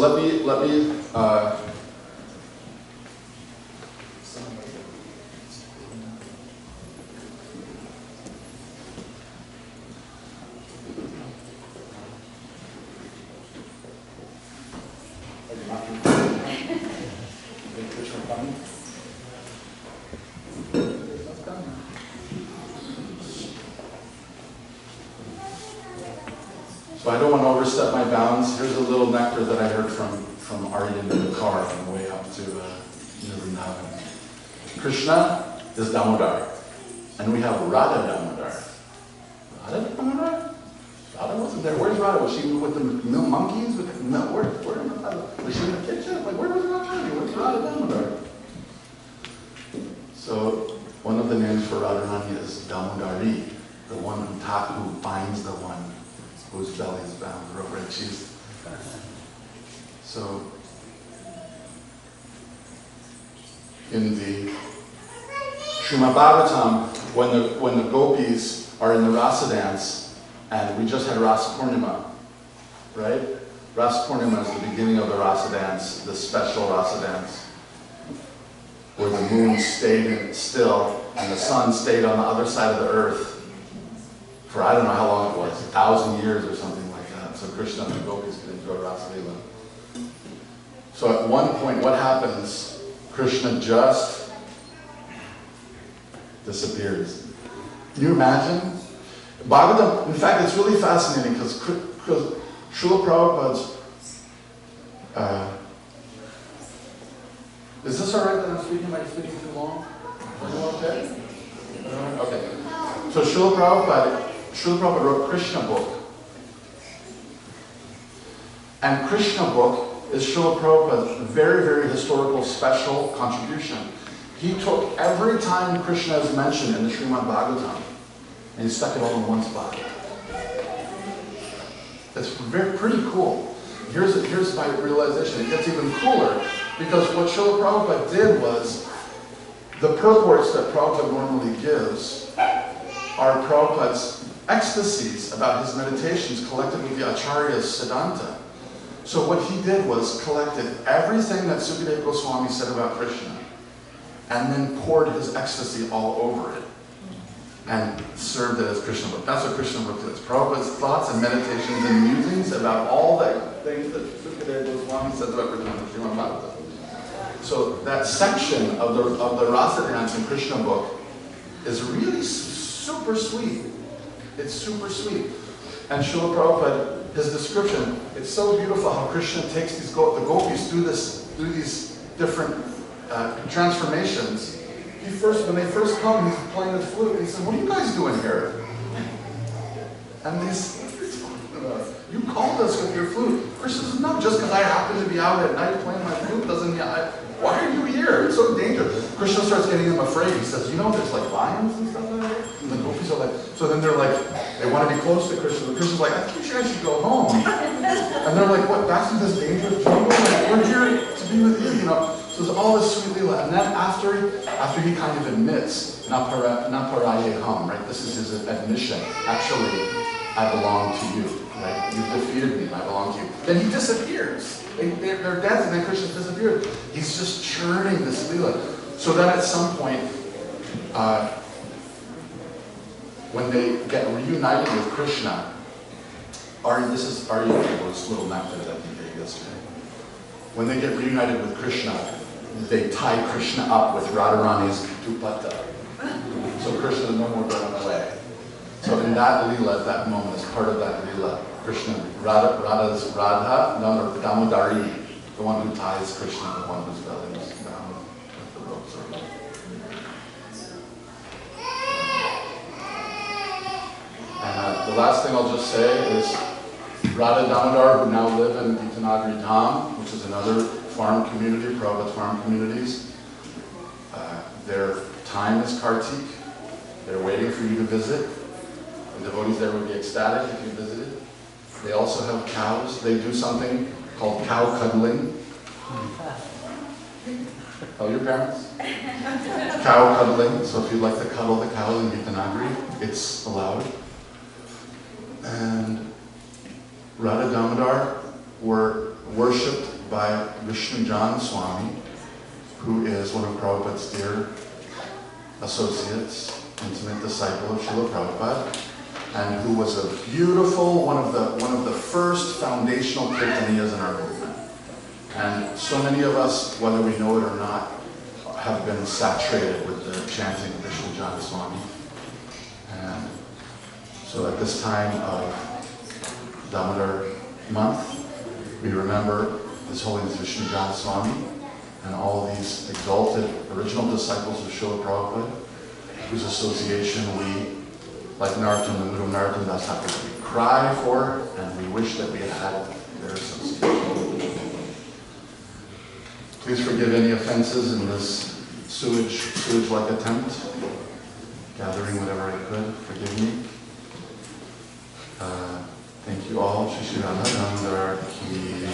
let me So I don't want to overstep my bounds. Here's a little nectar that I heard from Aryan in the car on the way up to Vrindaban. Krishna is Damodar, and we have Radha Damodar. Radha Damodar? Radha wasn't there. Where's Radha? Was she with the monkeys? Was she in the kitchen? Like, where was Radha? Where's Radha Damodar? So one of the names for Radharani is Damodari, the one who binds the one whose belly is bound, right? She's so in the Srimad Bhagavatam, when the gopis are in the rasa dance, and we just had Rasa Purnima, right? Rasa Purnima is the beginning of the rasa dance, the special rasa dance, where the moon stayed still and the sun stayed on the other side of the earth for I don't know how long it was, 1,000 years or something like that. So Krishna and the gopis could enjoy Rasa Leela. So at one point, what happens? Krishna just disappears. Can you imagine? Bhagavatam, in fact, it's really fascinating because Srila Prabhupada's, is this all right that I'm speaking? Am I speaking too long? Are you okay? Okay. So Srila Prabhupada wrote Krishna book. And Krishna book is Srila Prabhupada's very, very historical special contribution. He took every time Krishna is mentioned in the Srimad Bhagavatam and he stuck it all in one spot. It's pretty cool. Here's my realization. It gets even cooler because what Srila Prabhupada did was the purports that Prabhupada normally gives are Prabhupada's ecstasies about his meditations collected with the Acharya's Siddhanta. So what he did was collected everything that Sukadeva Goswami said about Krishna and then poured his ecstasy all over it and served it as Krishna book. That's what Krishna book is. Prabhupada's thoughts and meditations and musings about all the things that Sukadeva Goswami said about Krishna in Srimad Bhagavatam. So that section of the Rasa Dance in Krishna book is really super sweet. It's super sweet. And Srila Prabhupada, his description, it's so beautiful how Krishna takes the gopis through these different transformations. When they first come, he's playing the flute, and he said, "What are you guys doing here?" And they said, "You called us with your flute." Krishna says, "No, just because I happen to be out at night playing my flute doesn't mean why are you here? It's so dangerous." Krishna starts getting them afraid. He says, "You know, there's like lions and stuff like that." And the gopis are like, so then they're like, they want to be close to Krishna. But Krishna's like, "I think you guys should go home." And they're like, "What, back to this dangerous jungle? Like, we're here to be with you, you know." So there's all this sweet lila. And then after he kind of admits, Naparayeham, right? This is his admission. Actually, I belong to you, right? You've defeated me, I belong to you. Then he disappears. They're dancing, then Krishna disappears. He's just churning this lila. So then at some point, when they get reunited with Krishna, this is Arya's little nectar that he gave yesterday. When they get reunited with Krishna, they tie Krishna up with Radharani's dupatta. So Krishna is no more going away. So in that lila, at that moment, as part of that lila, Krishna, Radha's Damodari, the one who ties Krishna, the one whose belly is bound with the ropes. And the last thing I'll just say is Radha Damodar, who now live in Gitanagari Dham, which is another farm community, Prabhupada's farm communities. Their time is Kartik. They're waiting for you to visit. The devotees there would be ecstatic if you visited. They also have cows. They do something called cow cuddling. Tell your parents. Cow cuddling. So if you'd like to cuddle the cow in Gitanagari, it's allowed. And Radha Damodar were worshipped by Vishnu Jan Swami, who is one of Prabhupada's dear associates, intimate disciple of Srila Prabhupada, and who was a beautiful, one of the first foundational Kirtaniyas in our movement. And so many of us, whether we know it or not, have been saturated with the chanting of Vishnu Jan Swami. And so at this time of Damodar month, we remember His Holiness Vishnu Jan Swami and all these exalted original disciples of Srila Prabhupada, whose association we, like Narottam and Guru Narottam Das Thakur, we cry for, and we wish that we had their association. Please forgive any offenses in this sewage-like attempt, gathering whatever I could. Forgive me. Thank you all. Shri Radha Damodar ki